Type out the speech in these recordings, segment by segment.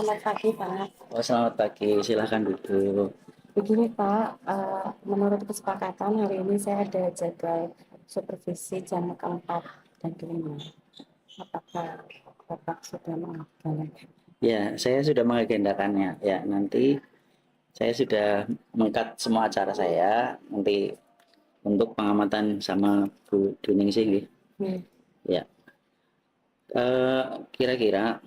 Selamat pagi, Pak. Oh, selamat pagi, silahkan duduk. Begini, Pak, menurut kesepakatan hari ini saya ada jadwal supervisi jam keempat dan kelima. Apakah Bapak sudah mengagendakan? Ya, saya sudah mengagendakannya. Ya, nanti saya sudah mengkat semua acara saya nanti untuk pengamatan sama Bu Duningsih. Nggih. Hmm. Ya, kira-kira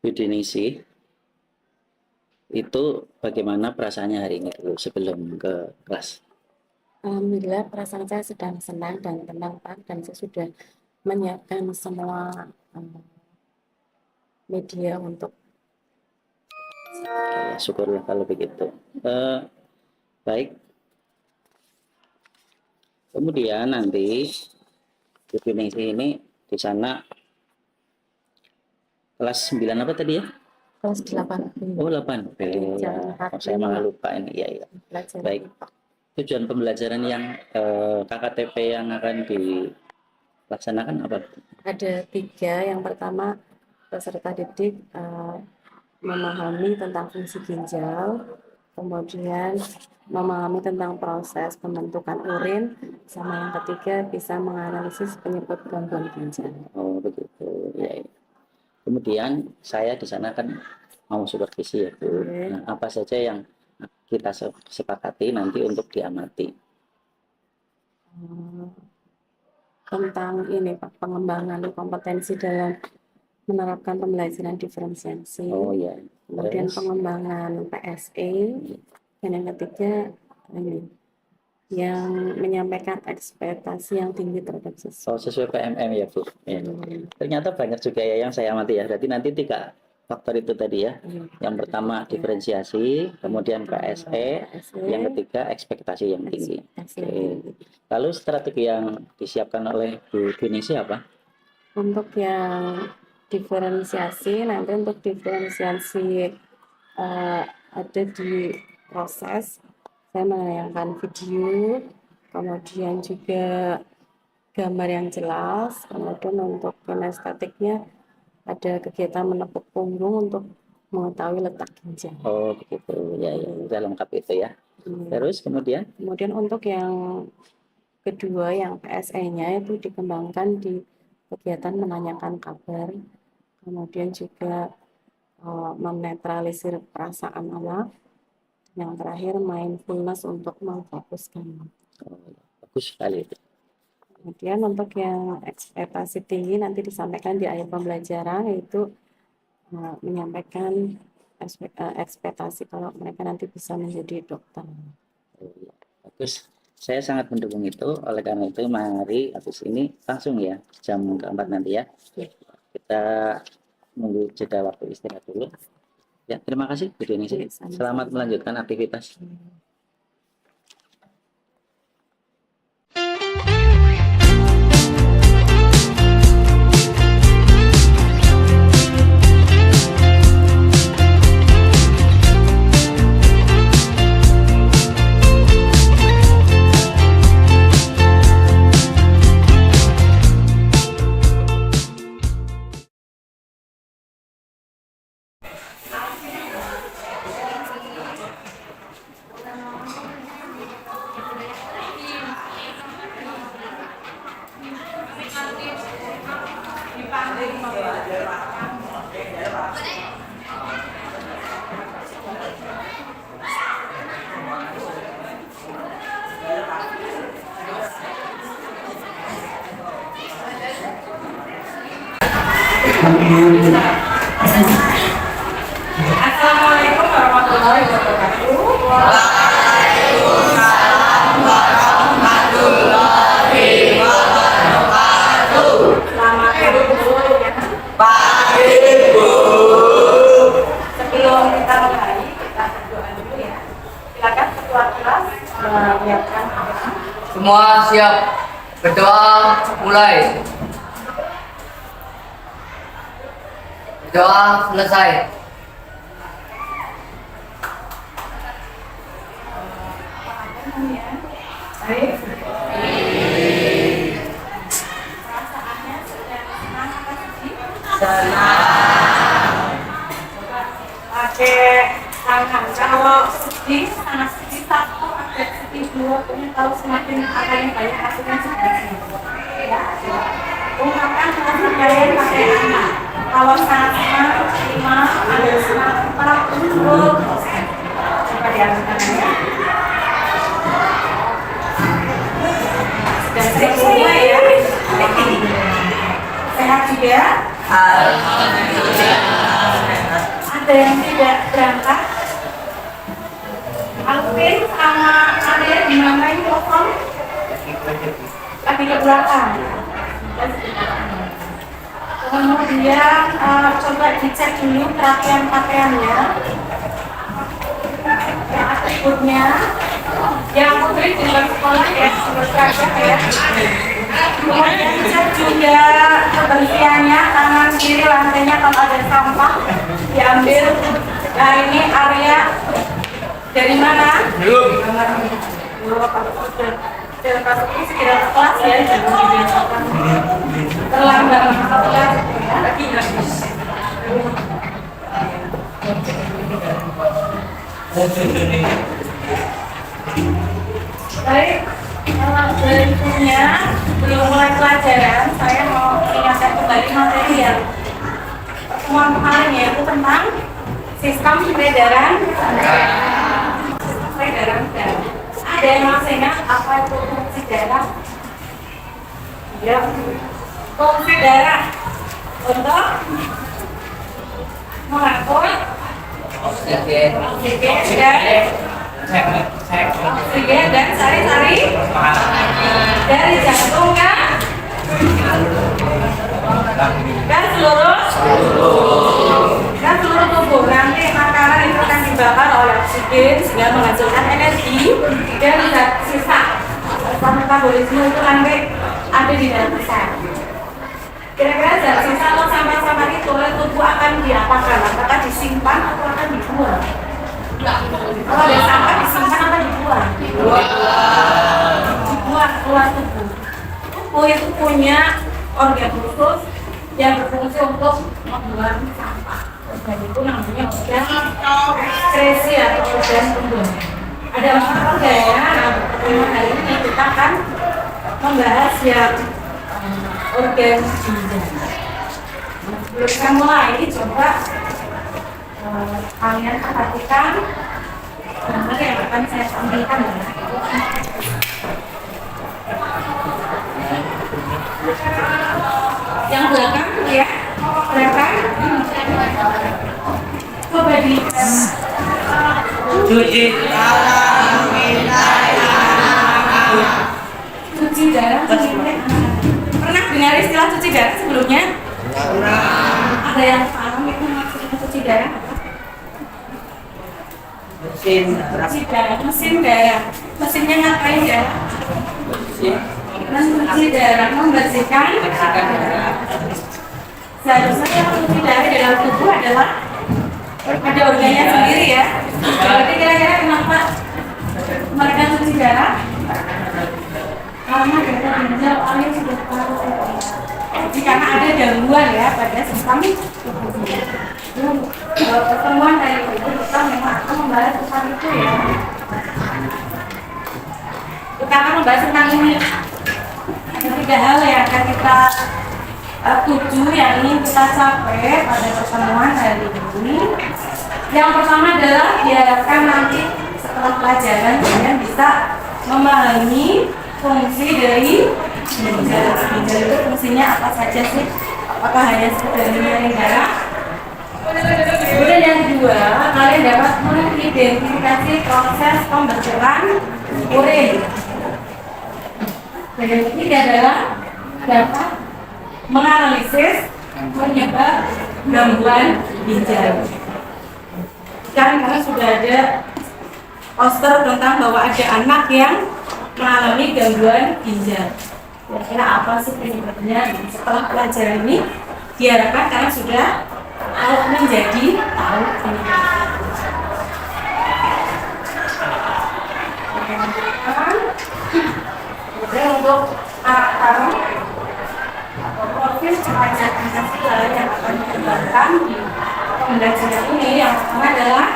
Bu Duningsih itu bagaimana perasaannya hari ini dulu sebelum ke kelas? Alhamdulillah, perasaan saya sedang senang dan tenang, Pak, dan saya sudah menyiapkan semua media untuk Ya, syukurlah kalau begitu. Baik. Kemudian nanti Bu Duningsih ini di sana kelas 9 apa tadi ya? kelas 8. Oh, 8. Oke, ya. Oh, saya malah lupa ini. Iya, iya. Baik. Tujuan pembelajaran yang KKTP yang akan dilaksanakan apa? Ada 3. Yang pertama, peserta didik memahami tentang fungsi ginjal, kemudian memahami tentang proses pembentukan urin, sama yang ketiga bisa menganalisis penyebab gangguan ginjal. Oh, begitu. Ya, ya. Kemudian saya di sana kan mau supervisi ya, Bu. Nah, apa saja yang kita sepakati nanti untuk diamati? Tentang ini, Pak, pengembangan kompetensi dalam menerapkan pembelajaran diferensiasi. Oh ya. Kemudian pengembangan PSE, dan yang ketiga ini yang menyampaikan ekspektasi yang tinggi terhadap siswa. Oh, sesuai PMM ya, Bu. Ya. Ternyata banyak juga ya yang saya amati ya. Berarti nanti 3 faktor itu tadi ya. Yang pertama diferensiasi, kemudian PSE, yang ketiga ekspektasi yang tinggi. Oke. Lalu strategi yang disiapkan oleh Bu Duningsih apa? Untuk yang diferensiasi, nanti untuk diferensiasi ada di proses, saya menayangkan video, kemudian juga gambar yang jelas, kemudian untuk kinestetiknya ada kegiatan menepuk punggung untuk mengetahui letak ginjal. Oh, begitu. Ya, ya, sudah lengkap itu ya. Terus kemudian untuk yang kedua, yang PSE-nya itu dikembangkan di kegiatan menanyakan kabar, kemudian juga menetralisir perasaan anak, yang terakhir mindfulness untuk memfokuskan. bagus sekali itu. Kemudian untuk yang ekspektasi tinggi nanti disampaikan di akhir pembelajaran, yaitu menyampaikan ekspektasi kalau mereka nanti bisa menjadi dokter. Bagus. Saya sangat mendukung itu. Oleh karena itu, mari habis ini langsung ya jam keempat nanti ya. Kita menunggu jeda waktu istirahat dulu. Ya, terima kasih Bu Duningsih. Selamat melanjutkan aktivitas. Assalamualaikum warahmatullahi wabarakatuh. Waalaikumsalam warahmatullahi wabarakatuh. Selamat pagi ya. Pagi, Bu. Sebelum kita mulai, kita berdoa dulu ya. Silakan ketua kelas menyiapkan doa. Semua siap berdoa, mulai. Doa selesai. Baik. Perasaannya sudah senang apa sedih? Senang. di anak sisi 1 ada sisi 2 punya tahu semakin akan banyak hasilnya sebenarnya. Ya, ungkapkan dengan kalian pakai anak. Kalau sangat 5 ada sangat 40%. Coba diambil ya. Sudah sering semua ya. Sehat juga. Ada yang tidak berangkat. Alvin sama Ade di mana ini telepon? Lagi ke belakang. Kemudian coba dicek dulu perapian pakaiannya, ya atributnya. Yang putri di luar sekolah ya, berseragam ya. Kemudian cek juga kebersihannya, tangan kiri lantainya kalau ada sampah diambil. Nah ini area dari mana? Belum. Pas ini sekitar kelas ya, jangan dibiasakan terlambat kelas ya. Baik, berikutnya belum mulai pelajaran, saya mau ingatkan kembali materi yang pertemuan kemarin yaitu tentang sistem peredaran darah. Ada yang masih ingat apa itu fungsi darah? Ya, fungsi darah untuk mengatur oksigen dan sari-sari dari jantung kan seluruh tubuh. Nanti makanan itu akan dibakar oleh oksigen sehingga menghasilkan energi dan zat sisa metabolisme itu nanti ada di dalam sel. Kira-kira zat sisa atau sampah-sampah itu oleh tubuh akan diapakan? Apakah disimpan atau akan dibuang? Kalau ada sampah disimpan atau dibuang? Dibuang keluar tubuh. Tubuh itu punya organ khusus yang berfungsi untuk membuang sampah. Organ itu namanya organ ekskresi atau organ pembuang. Ada apa ya? Pertemuan hari ini kita akan membahas yang organ ginjal. Sebelum kita mulai, coba kalian perhatikan gambar yang akan saya tampilkan ya. Yang belakang ya, belakang. Coba di cuci darah. Pernah dengar istilah cuci darah sebelumnya? Ada yang paham itu maksudnya cuci darah apa? Mesin darah. Mesinnya ngapain ya? Mencuci darah, membersihkan. Seharusnya yang mencuci darah di dalam tubuh adalah ada organnya sendiri ya. Berarti kira-kira kenapa mereka cuci darah? Karena darah ginjal oleh sudah tahu. Jadi karena ada gangguan ya pada sistem tubuhnya. Pertemuan dari itu kita memang akan membahas tentang itu ya. Kita akan membahas tentang ini. Ada 3 hal yang akan kita tuju yang ingin kita capai pada pertemuan hari ini. Yang pertama adalah diharapkan nanti setelah pelajaran kalian bisa memahami fungsi dari ginjal. Ginjal itu fungsinya apa saja sih? Apakah hanya sekedar menyaring darah? Kemudian yang kedua, kalian dapat mengidentifikasi proses pembentukan urin. Dan yang ketiga adalah dapat menganalisis penyebab gangguan ginjal. Sekarang karena sudah ada poster tentang bahwa ada anak yang mengalami gangguan ginjal. Kira-kira apa sih penyebabnya? Setelah pelajaran ini diharapkan kalian sudah menjadi tahu penyebabnya. Kemudian untuk karakter profil pelajar Pancasila yang akan dikembangkan di pembelajaran ini, yang pertama adalah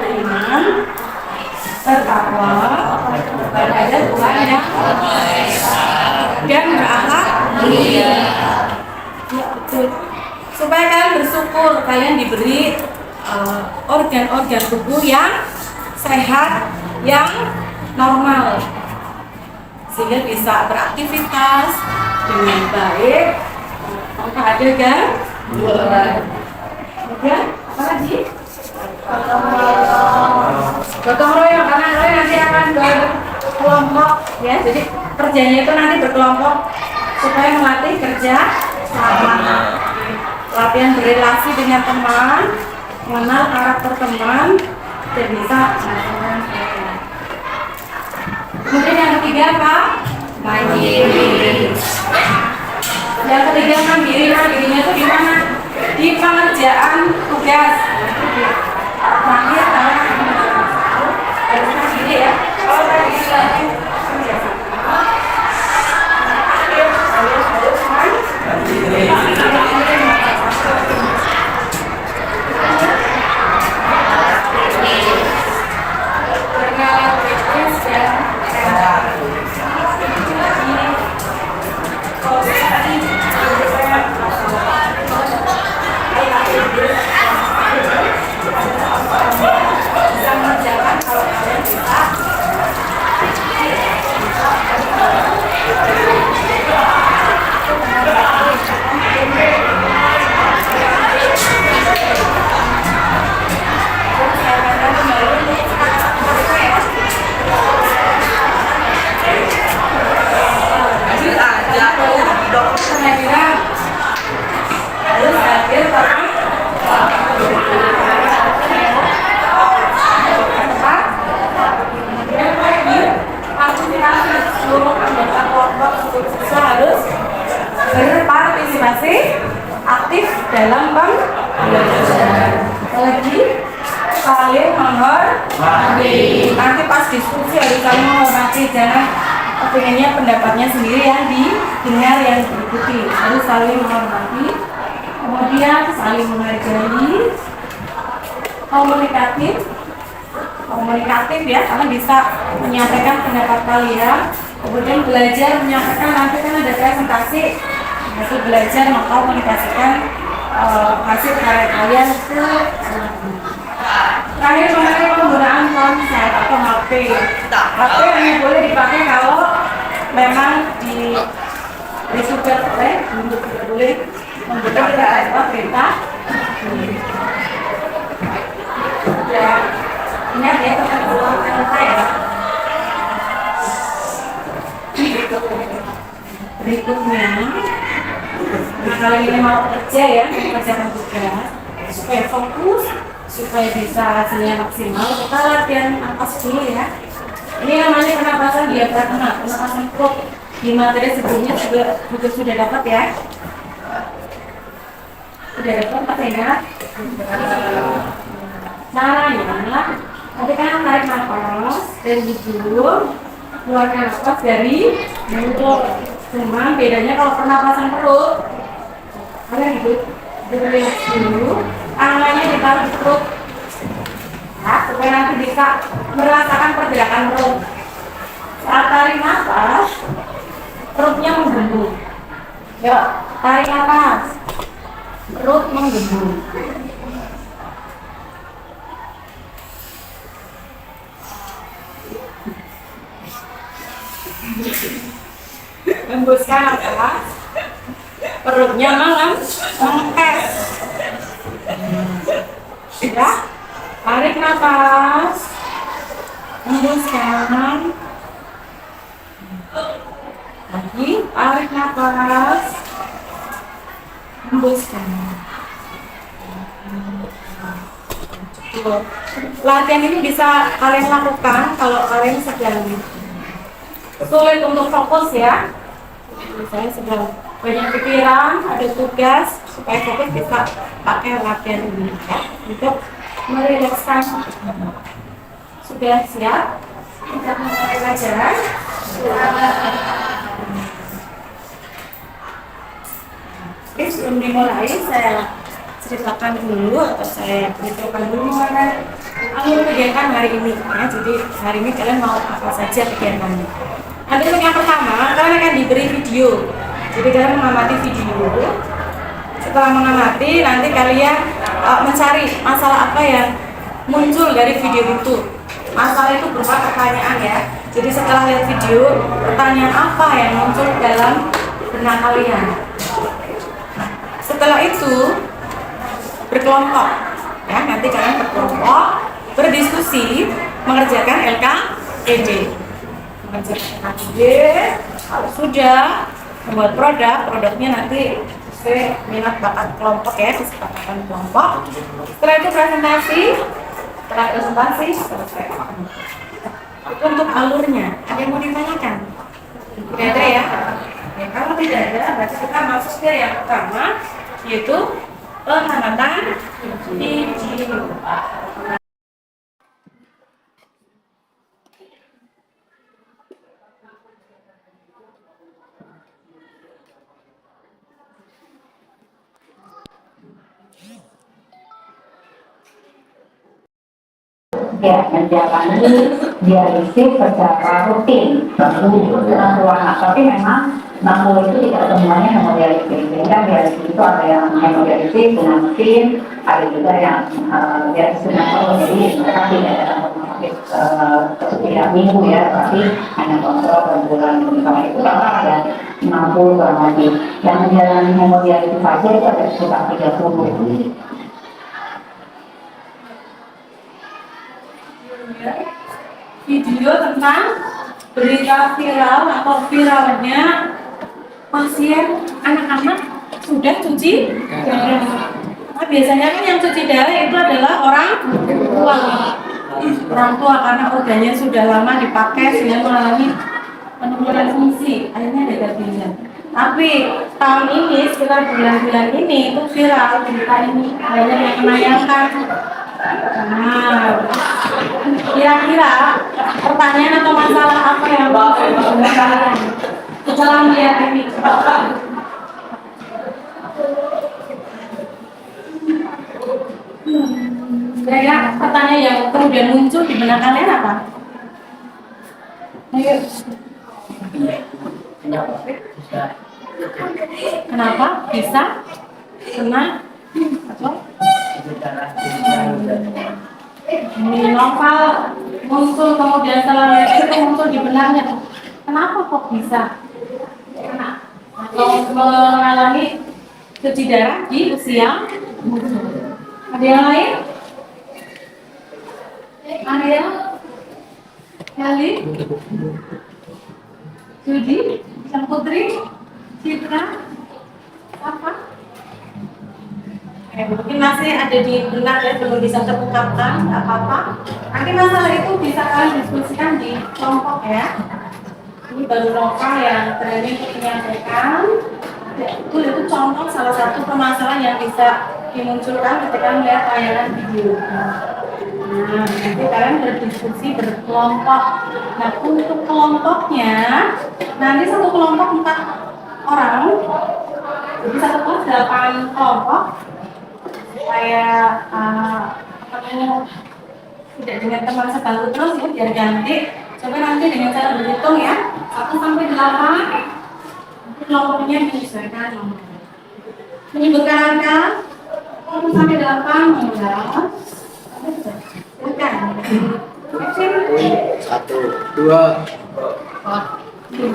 beriman, bertakwa, berada Tuhan yang dan berakhlak mulia. Ya, betul. Supaya kalian bersyukur, kalian diberi organ-organ tubuh yang sehat, yang normal, sehingga bisa beraktivitas dengan baik tanpa ada gangguan. Kemudian apa lagi? Gotong royong, karena royong nanti akan berkelompok ya, jadi kerjanya itu nanti berkelompok supaya melatih kerja sama, latihan berrelasi dengan teman, mengenal karakter teman, dan bisa melakukan kerja. Kemudian yang ketiga apa? Mandiri. Yang ketiga mandiri, mandirinya itu di mana? Di pengerjaan tugas. Terakhir harus mandiri ya. Kalau tadi berpartisipasi aktif dalam pembelajaran. Lagi saling menghormati. Nanti pas diskusi harus saling menghormati, jangan opininya pendapatnya sendiri yang didengar, yang diikuti. Harus saling menghormati. Kemudian saling menghargai. Komunikatif ya, kalian bisa menyampaikan pendapat kalian. Kemudian belajar menyampaikan, nanti kan ada presentasi, nanti belajar mengkomunikasikan hasil karya kalian ke terakhir mengenai penggunaan ponsel atau HP. HP hanya boleh dipakai kalau memang disupport oleh untuk tidak boleh menggunakan perintah. Ya, ingat ya teman-teman saya. Berikutnya, nah kalian ini mau kerja ya, mengerjakan tugas supaya fokus, supaya bisa hasilnya maksimal, kita latihan nafas dulu ya. Ini namanya pernapasan diafragma, pernapasan perut. Di materi sebelumnya juga sudah dapat ya. Sudah dapat Pak Ingat? Caranya, nanti kan tarik nafas dan hidung, keluarkan nafas dari mulut. Cuma bedanya kalau pernapasan perut, kalian hidup rileks dulu, tangannya ditaruh di perut, nah, supaya nanti bisa merasakan pergerakan perut. Saat tarik nafas, perutnya menggembung. Yuk, tarik nafas, perut menggembung. Hembuskan nafas, perutnya mengempes. Ya, tarik nafas, hembuskan. Lagi, tarik nafas, hembuskan. Latihan ini bisa kalian lakukan kalau kalian sedang sulit untuk fokus ya. Misalnya sedang banyak pikiran, ada tugas, supaya fokus bisa pakai latihan ini ya, untuk merilekskan. Sudah siap? Kita mulai pelajaran. Oke, sebelum dimulai saya ceritakan dulu atau saya beritahukan dulu gimana alur kegiatan hari ini ya. Jadi hari ini kalian mau apa saja kegiatannya. Nanti untuk yang pertama kalian akan diberi video. Jadi kalian mengamati video. Setelah mengamati nanti kalian mencari masalah apa yang muncul dari video itu. Masalah itu berupa pertanyaan ya. Jadi setelah lihat video, pertanyaan apa yang muncul dalam benak kalian. Setelah itu berkelompok ya, nanti kalian berkelompok berdiskusi mengerjakan LKED. Mengerjakan LKED, kalau sudah membuat produknya nanti sesuai minat bakat kelompok ya, disepakatan kelompok. Setelah itu presentasi, selesai. Itu untuk alurnya. Ada yang mau ditanyakan? Tidak ada ya? Ya, kalau tidak ada, berarti kita masuk ke yang pertama, yaitu pengamatan video. Ya, menjalani dialisis secara rutin ruangan, tapi memang namun itu tidak semuanya hemodialisis. Sehingga dialisis itu ada yang hemodialisis dengan mesin, ada juga yang dialisis dengan kontrol. Jadi mereka tidak dalam rumah sakit setiap minggu ya, tapi hanya kontrol per bulan. Misalnya itu kalau ada 60 kurang lebih. Yang menjalani hemodialisis saja itu ada sekitar 30. Video tentang berita viral atau viralnya pasien anak-anak sudah cuci darah. Nah, biasanya kan yang cuci darah itu adalah orang tua karena organnya sudah lama dipakai sehingga mengalami penurunan fungsi, akhirnya ada gagal. Tapi tahun ini sekitar bulan-bulan ini itu viral berita ini, banyak yang menayangkan. Nah, kira-kira pertanyaan atau masalah apa yang kalian setelah melihat ini? Kira-kira pertanyaan yang kemudian muncul di benak kalian apa? Ayo. Kenapa bisa kena atau ini novel muncul kemudian setelah itu muncul di benaknya, kenapa kok bisa kena atau mengalami cuci darah di usia muda? Ada yang lain? Ada yang Kali? Judi? Sang Putri? Citra? Apa? Mungkin masih ada di benak ya, belum bisa terungkapkan, nggak apa-apa. Nanti masalah itu bisa kalian diskusikan di kelompok ya. Ini baru lokal yang training untuk menyampaikan. Itu contoh salah satu permasalahan yang bisa dimunculkan ketika melihat tayangan video. Nah, nanti kalian berdiskusi berkelompok. Nah, untuk kelompoknya, nanti satu kelompok 4 orang, jadi satu kelas 8 kelompok. Saya tidak dengan teman sebangku terus ya, biar ganti. Coba nanti dengan cara berhitung ya, 1 sampai 8 kelompoknya menyesuaikan nomornya. Menyebutkan angka 1 sampai 8 mengulang. Bukan. 1, 2, 5, 6,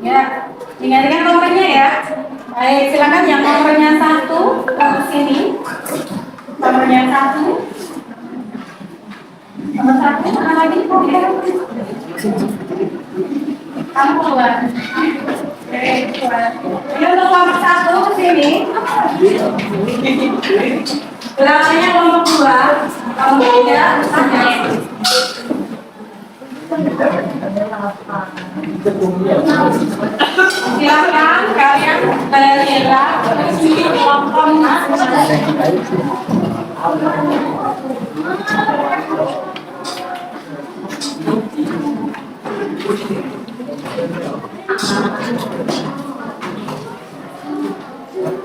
ya, ingatkan nomornya ya. Baik, silakan yang nomornya 1 ke sini. Nomornya 1. Nomor 1 mana lagi? Kamu keluar. Oke, keluar. Ini untuk nomor 1 ke sini. Belakangnya kelompok 2. Kelompok 3 tanya. Silakan kalian bergerak menuju kelompok masing-masing.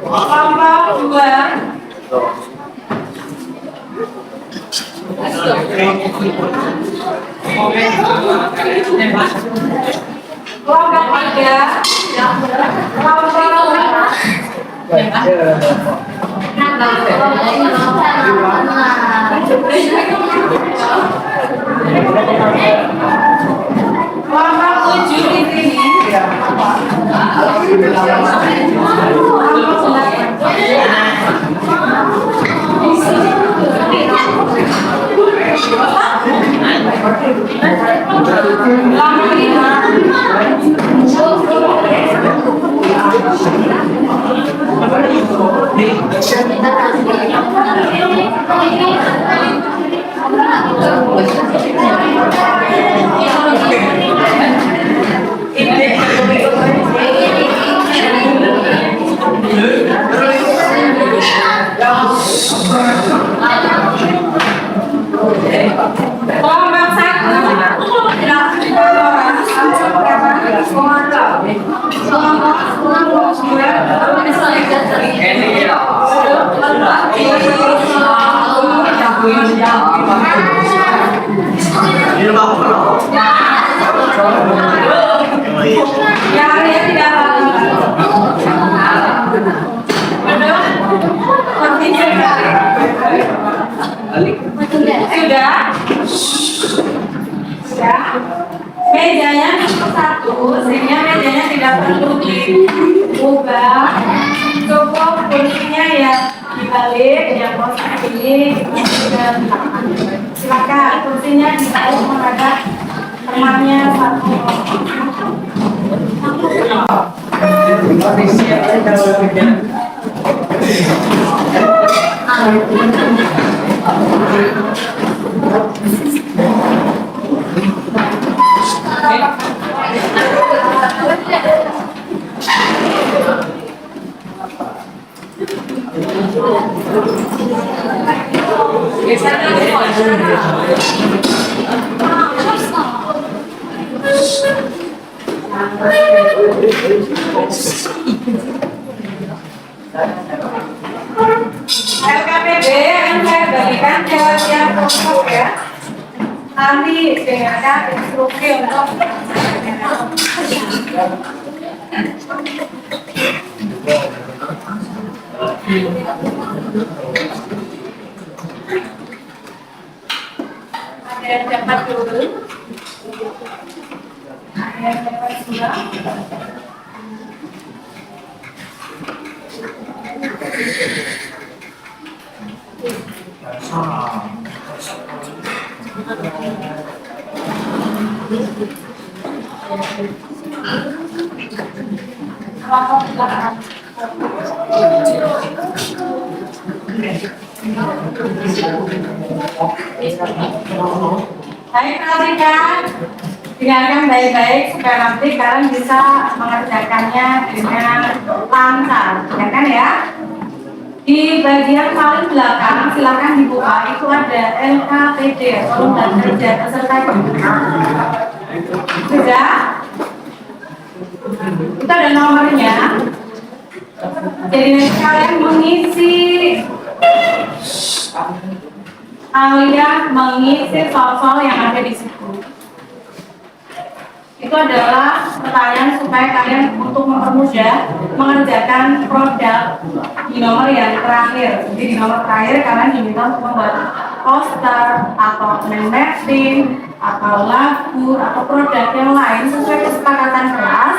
Kelompok 2. Kelompok 3. Kelompok 7 di sini. Kelompok 1. Mejanya cukup 1, sehingga mejanya tidak perlu diubah. Cukup kursinya ya dibalik, yang kosong ini. Silakan kursinya dibalik menghadap temannya 1. LKPD akan saya bagikan ke tiap kelompok ya. Nanti dengarkan instruksi untuk ada yang dapat dulu, ada yang dapat 2. Baik, perhatikan, dengarkan baik-baik supaya nanti kalian bisa mengerjakannya dengan lancar, dengarkan ya. Di bagian paling belakang silakan dibuka, itu ada LKPD, volume dan kerja peserta didik. Sudah? Itu ada nomornya. Jadi nanti kalian mengisi soal-soal yang ada di situ. Itu adalah pertanyaan supaya kalian untuk mempermudah mengerjakan produk di nomor yang terakhir. Jadi di nomor terakhir kalian diminta untuk membuat poster atau mapping atau lagu atau produk yang lain sesuai kesepakatan kelas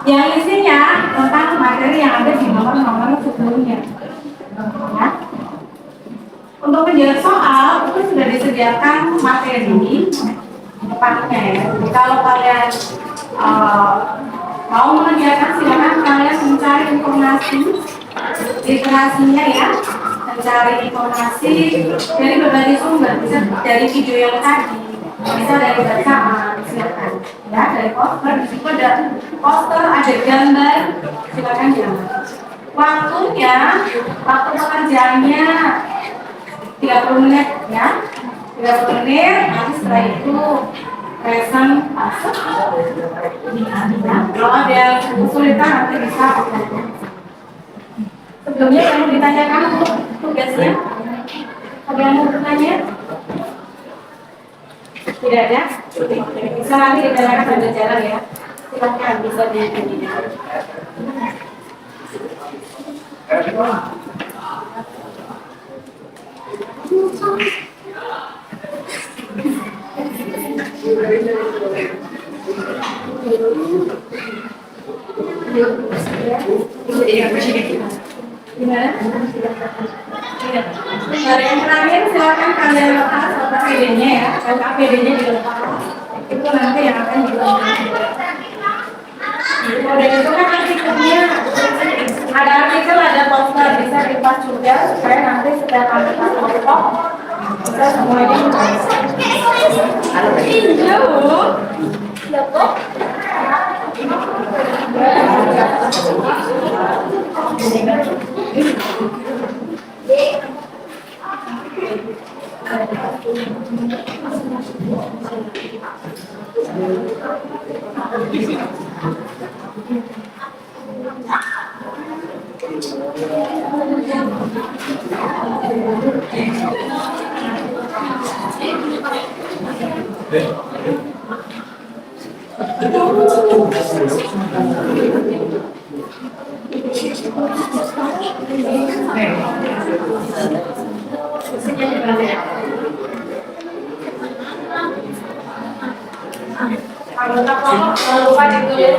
yang isinya tentang materi yang ada di nomor-nomor sebelumnya. Ya. Untuk menjawab soal itu sudah disediakan materi depannya ya. Jadi kalau kalian mau mengerjakan silakan kalian mencari informasi literasinya ya, mencari informasi dari berbagai sumber, bisa dari video yang tadi Bisa dari bacaan, silakan. Ya, dari poster, di situ ada poster, ada gambar, silakan jangan. Waktunya, waktu pekerjaannya 30 menit ya. 30 menit, nanti setelah itu present masuk. Kalau ada kesulitan nanti bisa. Sebelumnya yang mau ditanyakan untuk tugasnya, ada yang mau bertanya? Tidak ada? Bisa nanti ditanyakan pada jalan ya. Silakan bisa ditanyakan. Gimana? Yang terakhir silakan kalian lepas APD-nya ya, dan APD-nya dilepas. Itu nanti yang akan dilakukan. Udah itu kan artikelnya, ada artikel, ada poster, bisa dilepas juga supaya nanti setiap kali kelompok kita semuanya anggota kelompok jangan lupa ditulis.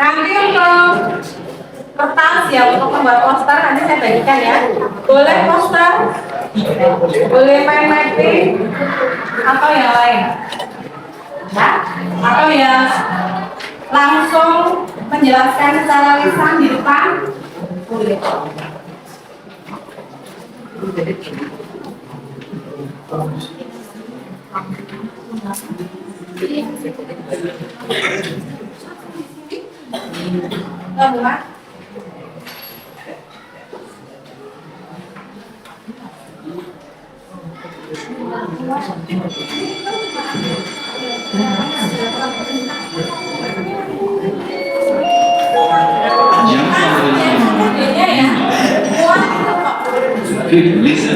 Nanti untuk kertas ya, untuk membuat poster nanti saya bagikan ya. Boleh poster, boleh main mapping, atau yang lain, ya? Atau ya langsung menjelaskan secara lisan di depan. Boleh. Bukan? Good, listen,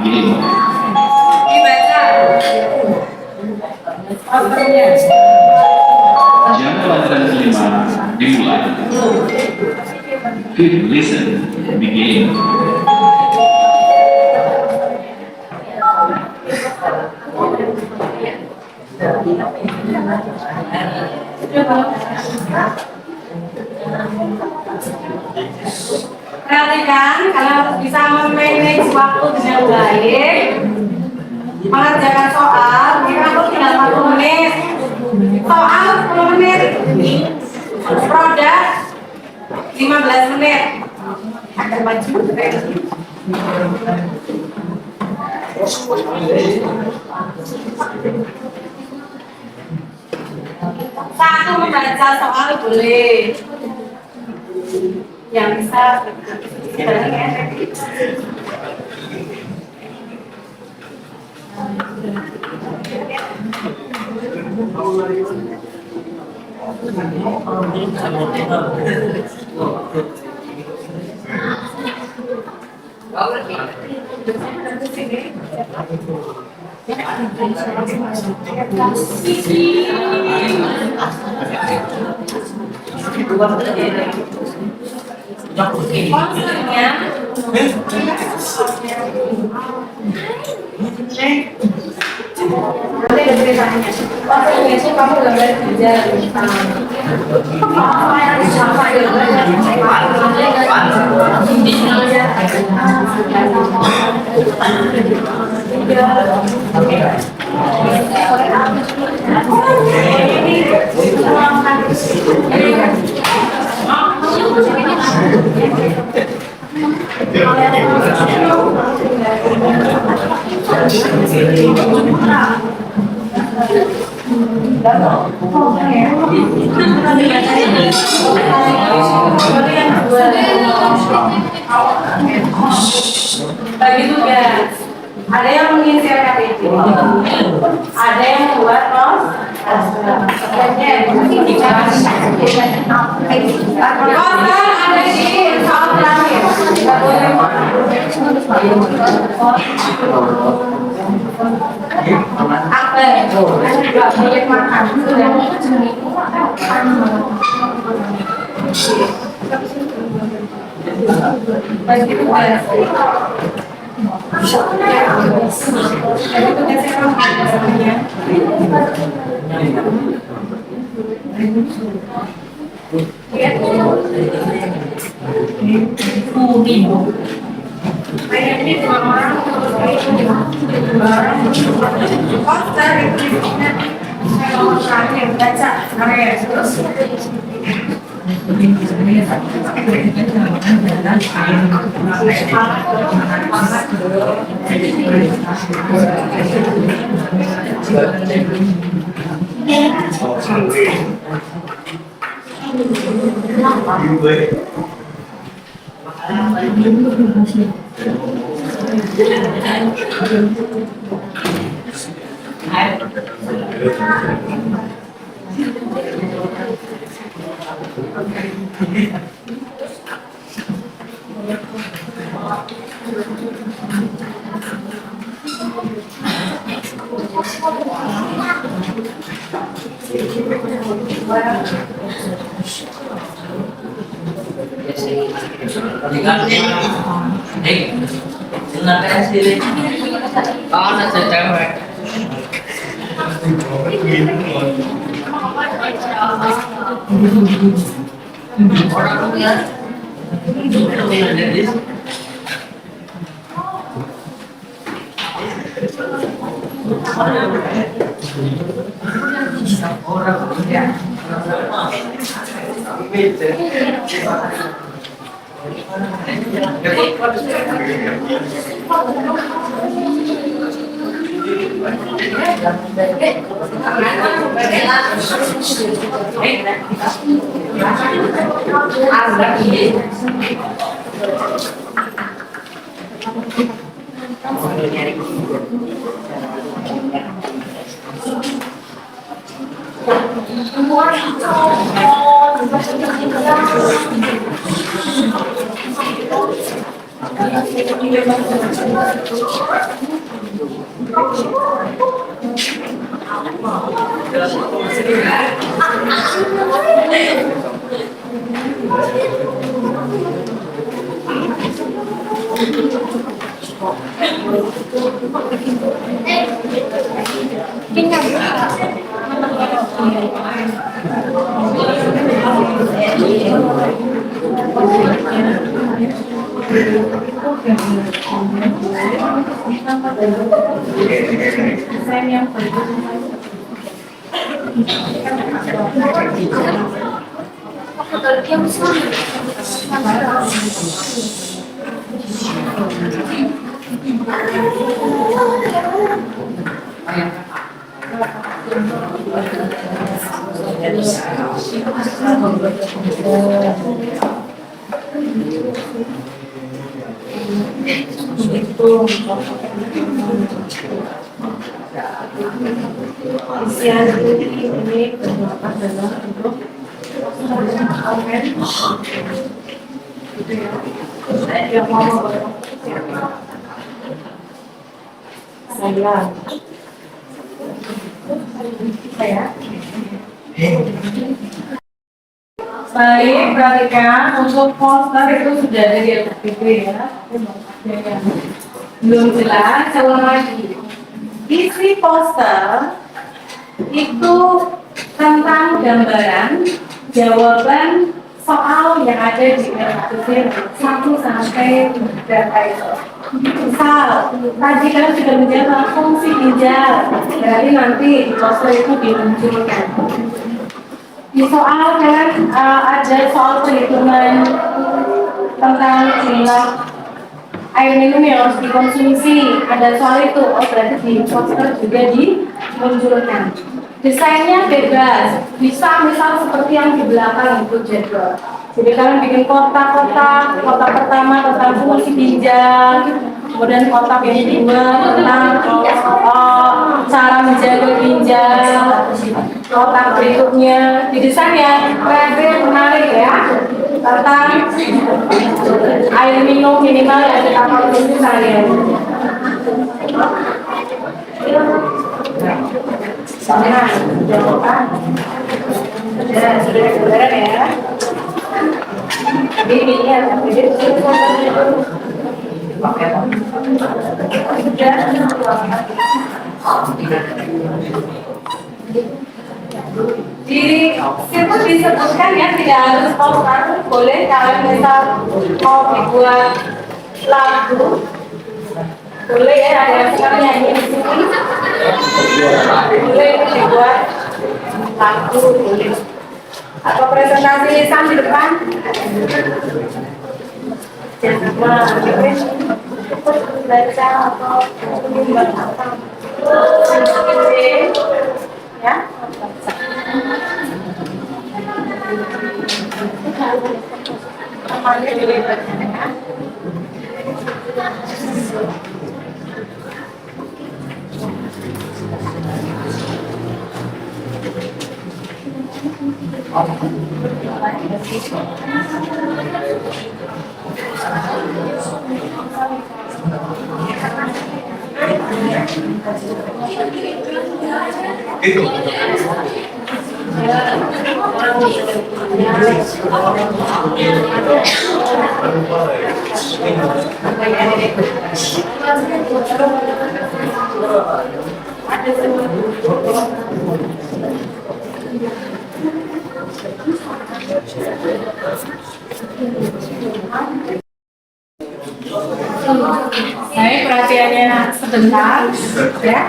begin. Dibaca. Posternya. Jam pelajaran kelima dimulai. Good, listen, begin. Perhatikan, kalian harus bisa memanage waktu dengan baik, mengerjakan soal. Kita harus tinggal 40 menit, soal 10 menit, produk 15 menit. Akan maju keren. Satu membaca soal boleh, yang bisa Sponsornya nanti ada ceritanya. Sponsornya itu kamu gambar kerja bagi tugas. Ada yang mengisi KTP, ada yang buat ada di soal terakhir. Tidak boleh akte, tidak boleh makan. Bagi tugas. Isian ini terdapat dalam bentuk komen gitu ya. Yang mau saya Baik, perhatikan untuk poster itu sudah ada di FTP ya. Yang belum jelas, saya ulang lagi. Isi poster itu tentang gambaran jawaban soal yang ada di FTP 1 sampai berapa itu. Misal, tadi kan sudah menjawab fungsi ginjal, berarti nanti di poster itu dimunculkan. Di soal kan ada soal perhitungan tentang jumlah air minum yang harus dikonsumsi. Ada soal itu, oh berarti di poster juga dimunculkan. Desainnya bebas, bisa misal seperti yang di belakang itu jadwal. Jadi kalian bikin kotak-kotak, kotak pertama tentang fungsi ginjal, kemudian kotak yang kedua tentang cara menjaga ginjal, kotak berikutnya didesain yang kreatif, menarik ya, tentang air minum minimal yang kita konsumsi sehari-hari. Nah, sudah kebenaran ya. Ini ya, di situ disebutkan ya, tidak harus poster, boleh kalian misal mau dibuat lagu, boleh ya, ada yang sekarang nyanyi di sini, boleh dibuat lagu, boleh, atau presentasi lisan di depan. Jangan baca atau membuat apa ya. Namanya dilibatkan ya. Baik, perhatiannya sebentar ya.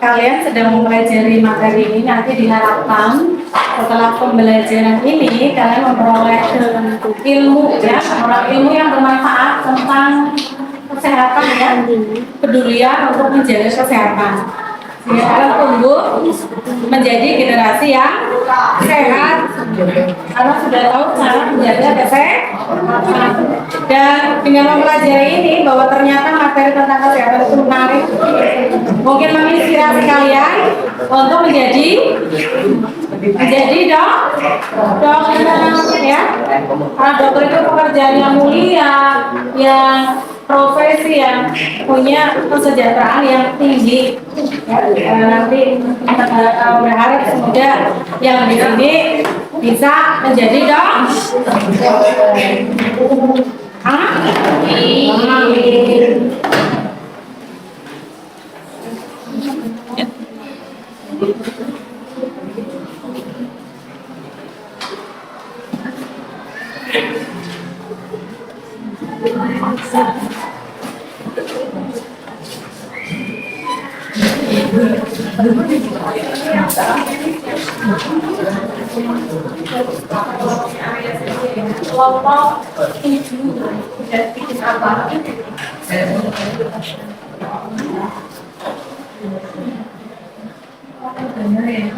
Kalian sedang mempelajari materi ini, nanti diharapkan setelah pembelajaran ini kalian memperoleh ilmu ya, ilmu yang bermanfaat tentang kesehatan ya, pedulian untuk menjaga kesehatan. Sehingga kalian tumbuh menjadi generasi yang sehat karena sudah tahu cara menjaga kesehatan. Dan dengan mempelajari ini bahwa ternyata materi tentang kesehatan itu menarik, mungkin menginspirasi kalian untuk menjadi dokter ya. Karena dokter itu pekerjaan yang mulia, yang profesi yang punya kesejahteraan yang tinggi. Ya, nanti berharap semoga yang di sini bisa menjadi dokter. Amin. Kelompok 7 dan bikin apa? Benar ya?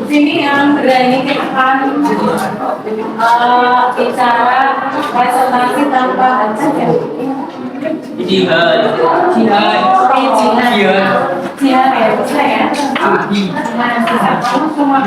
Sini yang berani akan bicara presentasi tanpa hajat ya. Jihad. Jihad ya, bisa ya. Nah, bisa kamu semua.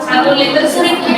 Satu liter seribu.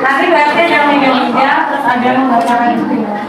Nanti berarti yang Indonesia terus ada pembakaran itu ya.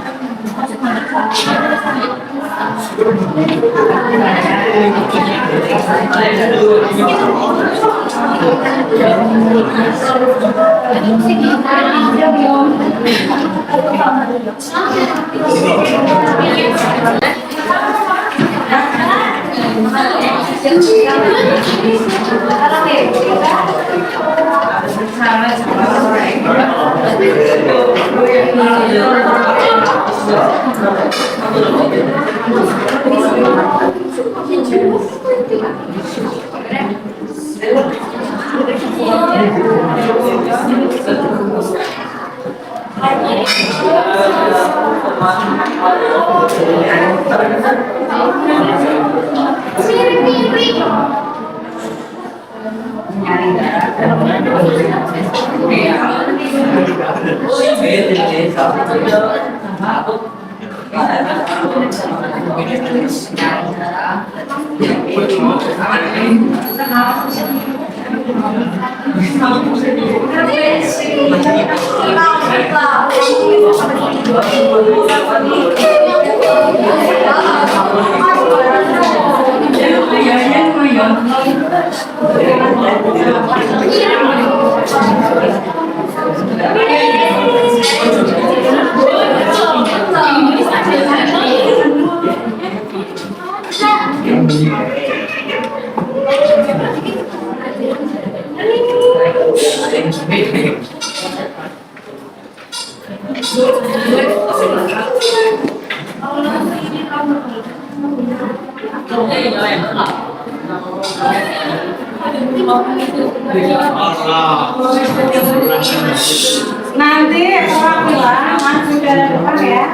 Nanti setelah pulang langsung ke depan ya.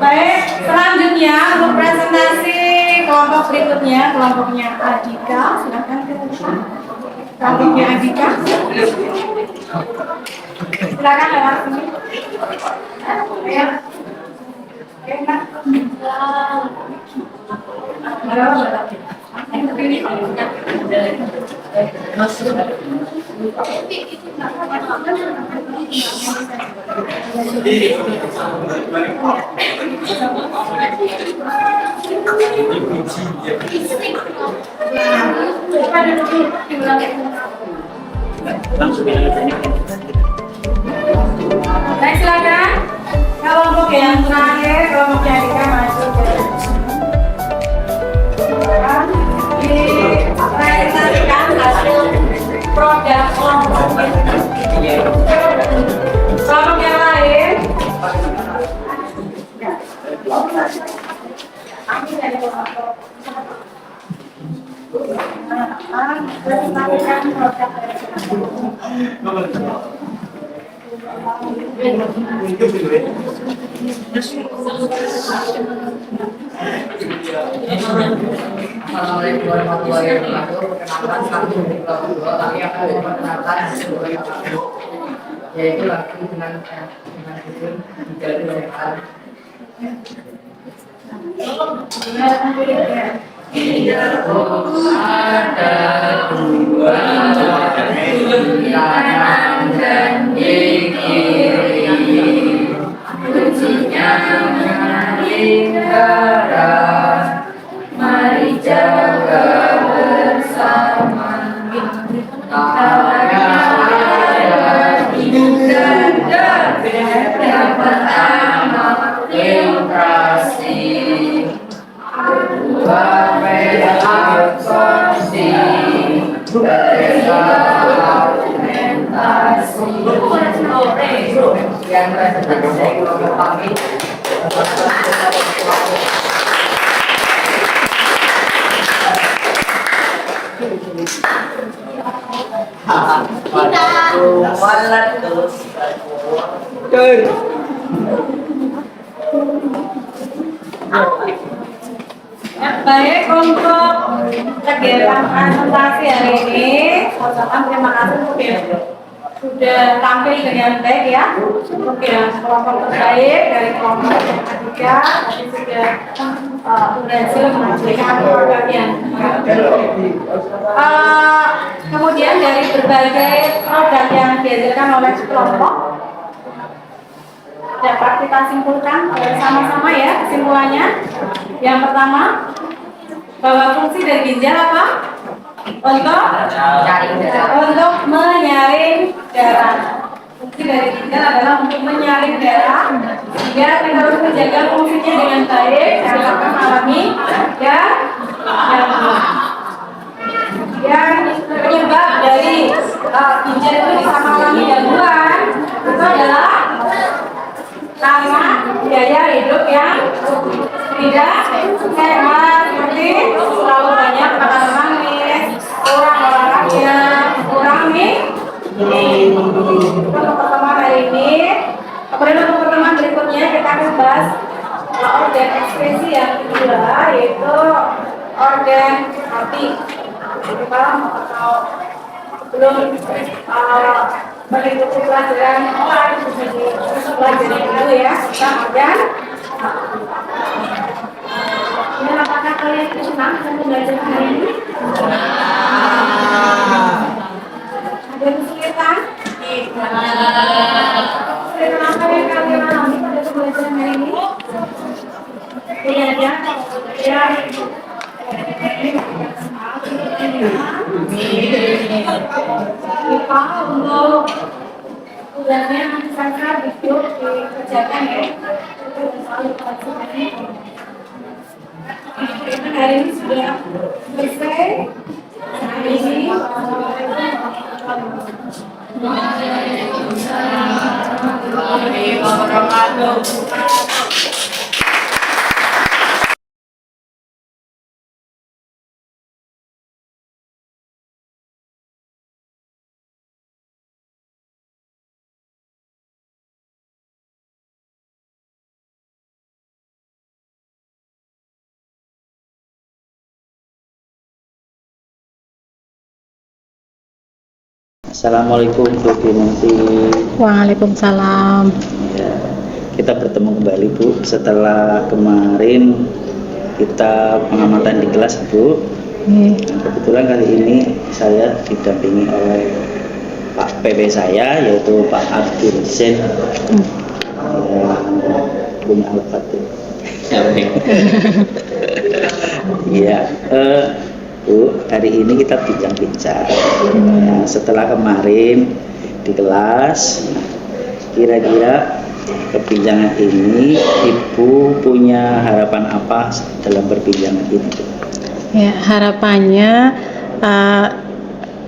Baik, selanjutnya untuk presentasi kelompok berikutnya, kelompoknya Adika, silakan ke depan. Kelompoknya Adika, silakan lewat sini. Ya. Baik, silakan. Kelompok yang terakhir, kelompok yang tiga maju ke dipresentasikan hasil produk kelompok yang lain. Presentasikan produk Assalamualaikum warahmatullahi wabarakatuh. Perkenalkan kami dari kelompok 2 kami akan memperkenalkan hasil produk kami, yaitu lagu dengan judul Dijalin Sehat. Ada dua kanan dan di kiri, kuncinya menghindara. Mari jaga bersama, karena ada ibadah yang pertama demokrasi, kedua reaksi, ketiga argumentasi. Yang presentasi dari kelompok kami. Baik, untuk kegiatan presentasi hari ini, ucapkan terima kasih untuk yang sudah tampil dengan baik ya. Untuk yang kelompok terbaik dari kelompok yang ketiga, tadi sudah berhasil menghasilkan produk yang kemudian dari berbagai produk yang dihasilkan oleh kelompok dapat kita simpulkan bersama-sama ya kesimpulannya. Yang pertama, bahwa fungsi dari ginjal apa? Untuk menyaring darah. Fungsi dari ginjal adalah untuk menyaring darah sehingga kita harus menjaga fungsinya dengan baik jangan sampai mengalami yang penyebab dari ginjal itu bisa mengalami gangguan itu adalah karena biaya hidup yang tidak sehat, seperti terlalu banyak makan manis, kurang olahraga, kurang untuk pertemuan hari ini. Kemudian untuk pertemuan berikutnya kita akan bahas organ ekskresi yang kedua, yaitu organ hati. Jadi kalau belum mengikuti pelajaran online, bisa dipelajari dulu ya tentang organ. Dan apakah kalian senang dengan belajar hari ini? Ada kesulitan? Kesulitan apa yang kalian alami pada pembelajaran hari ini? Tidak ada? Ya. Kita untuk tugasnya nanti saja video dikerjakan ya. Hari ini sudah selesai. Hari ini warahmatullahi wabarakatuh. Assalamualaikum Bu Kinanti. Waalaikumsalam. Ya, kita bertemu kembali Bu setelah kemarin kita pengamatan di kelas Bu. Kebetulan kali ini saya didampingi oleh Pak PP saya yaitu Pak Abdul Sen yang punya Al-Fatih. Iya, Bu, hari ini kita bincang-bincang. Ya, setelah kemarin di kelas, kira-kira perbincangan ini, Ibu punya harapan apa dalam perbincangan ini? Ya, harapannya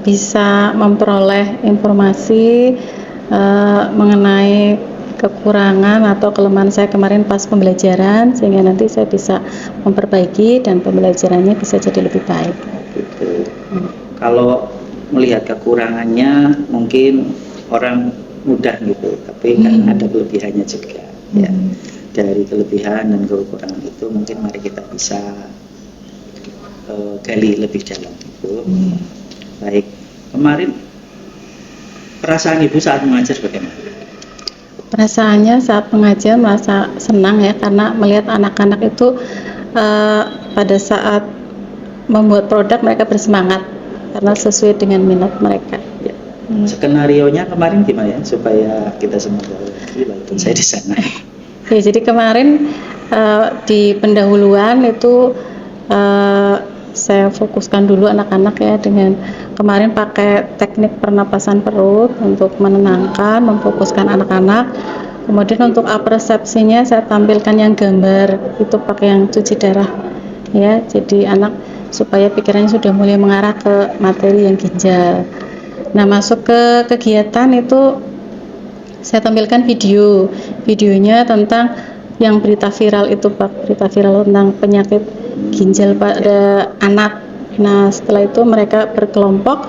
bisa memperoleh informasi mengenai kekurangan atau kelemahan saya kemarin pas pembelajaran, sehingga nanti saya bisa memperbaiki dan pembelajarannya bisa jadi lebih baik. Gitu. Kalau melihat kekurangannya mungkin orang mudah gitu, tapi kan ada kelebihannya juga. Ya. Dari kelebihan dan kekurangan itu mungkin mari kita bisa gali lebih dalam itu. Baik, kemarin perasaan Ibu saat mengajar bagaimana? Perasaannya saat mengajar merasa senang ya, karena melihat anak-anak itu pada saat membuat produk mereka bersemangat karena sesuai dengan minat mereka. Ya. Skenarionya kemarin gimana ya supaya kita semua tahu lagi walaupun saya di sana. Ya, jadi kemarin di pendahuluan itu saya fokuskan dulu anak-anak ya, dengan kemarin pakai teknik pernapasan perut untuk menenangkan, memfokuskan anak-anak. Kemudian untuk apersepsinya saya tampilkan yang gambar itu pakai yang cuci darah ya, jadi anak supaya pikirannya sudah mulai mengarah ke materi yang ginjal. Nah, masuk ke kegiatan itu saya tampilkan videonya tentang yang berita viral itu Pak, berita viral tentang penyakit ginjal pada anak. Nah, setelah itu mereka berkelompok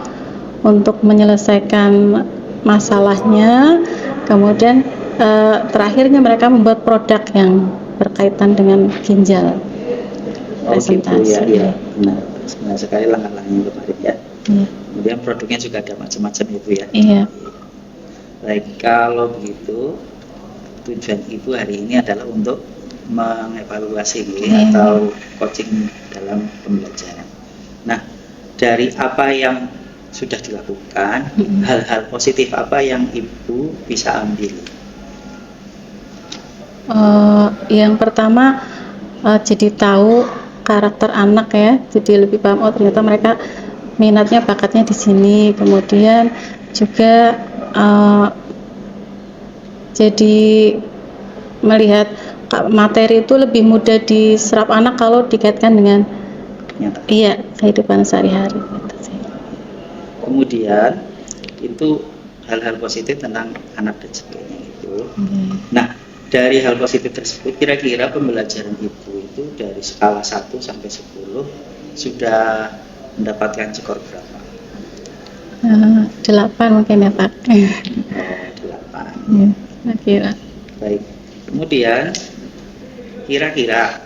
untuk menyelesaikan masalahnya, kemudian terakhirnya mereka membuat produk yang berkaitan dengan ginjal. Oh gitu ya, ya. Benar sekali langkah-langkahnya kemarin ya. Kemudian produknya juga ada macam-macam Ibu ya. Iya. Baik, kalau begitu tujuan Ibu hari ini adalah untuk mengevaluasi atau coaching dalam pembelajaran. Nah, dari apa yang sudah dilakukan, hal-hal positif apa yang Ibu bisa ambil? Yang pertama jadi tahu karakter anak ya, jadi lebih paham, oh ternyata mereka minatnya bakatnya di sini. Kemudian juga jadi melihat materi itu lebih mudah diserap anak kalau dikaitkan dengan kehidupan sehari-hari gitu sih. Kemudian itu hal-hal positif tentang anak dan sebagainya itu. Nah, dari hal positif tersebut kira-kira pembelajaran Ibu itu dari skala 1 sampai 10 sudah mendapatkan skor berapa? 8 mungkin ya Pak. 8. Kira. Baik. Kemudian kira-kira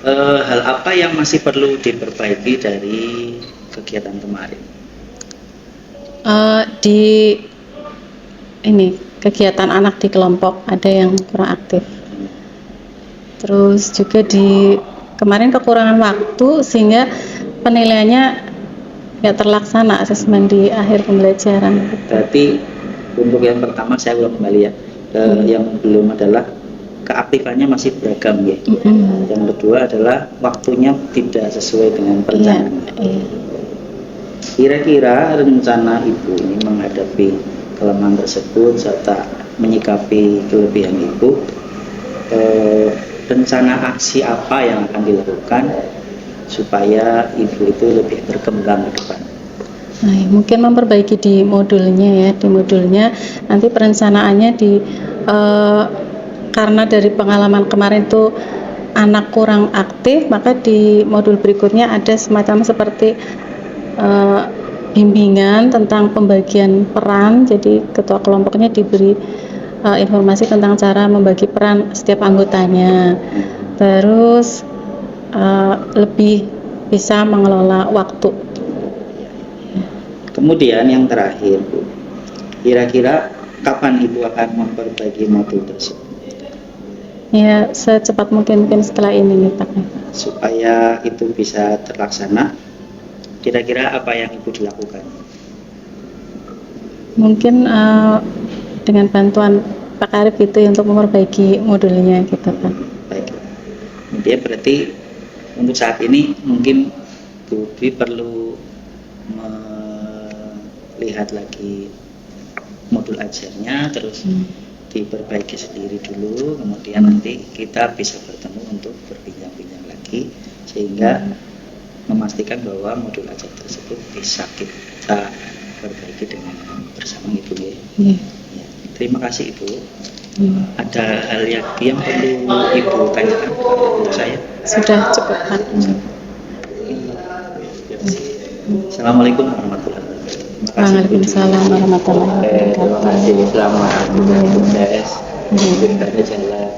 hal apa yang masih perlu diperbaiki dari kegiatan kemarin? Di kegiatan anak di kelompok ada yang kurang aktif. Terus juga di kemarin kekurangan waktu sehingga penilaiannya nggak terlaksana asesmen di akhir pembelajaran. Berarti untuk yang pertama saya ulang kembali ya, yang belum adalah keaktifannya masih beragam ya. Yang kedua adalah waktunya tidak sesuai dengan perencanaan. Kira-kira rencana Ibu ini menghadapi kelemahan tersebut serta menyikapi kelebihan Ibu, rencana aksi apa yang akan dilakukan supaya Ibu itu lebih berkembang ke depan? Nah, mungkin memperbaiki di modulnya ya, di modulnya nanti perencanaannya karena dari pengalaman kemarin itu anak kurang aktif, maka di modul berikutnya ada semacam seperti bimbingan tentang pembagian peran. Jadi ketua kelompoknya diberi informasi tentang cara membagi peran setiap anggotanya, terus lebih bisa mengelola waktu. Kemudian yang terakhir Bu, kira-kira kapan Ibu akan memperbaiki modul tersebut? Ya, secepat mungkin setelah ini nih Pak. Supaya itu bisa terlaksana, kira-kira apa yang Ibu dilakukan? Mungkin dengan bantuan Pak Arif itu untuk memperbaiki modulnya gitu Pak. Baik. Dia berarti untuk saat ini mungkin Bu Dwi perlu melihat lagi modul ajarnya, terus diperbaiki sendiri dulu, kemudian nanti kita bisa bertemu untuk berbincang-bincang lagi sehingga memastikan bahwa modul ajar tersebut bisa kita perbaiki dengan bersama Ibu ya. Iya. Ya, terima kasih Ibu. Ada hal lagi yang perlu Ibu tanyakan untuk saya? Sudah cukup Pak. Assalamualaikum warahmatullahi wabarakatuh. Terima kasih, Bu. Waalaikumsalam warahmatullahi Terima wabarakatuh. kasih. Selamat sukses. Ceritanya jalan.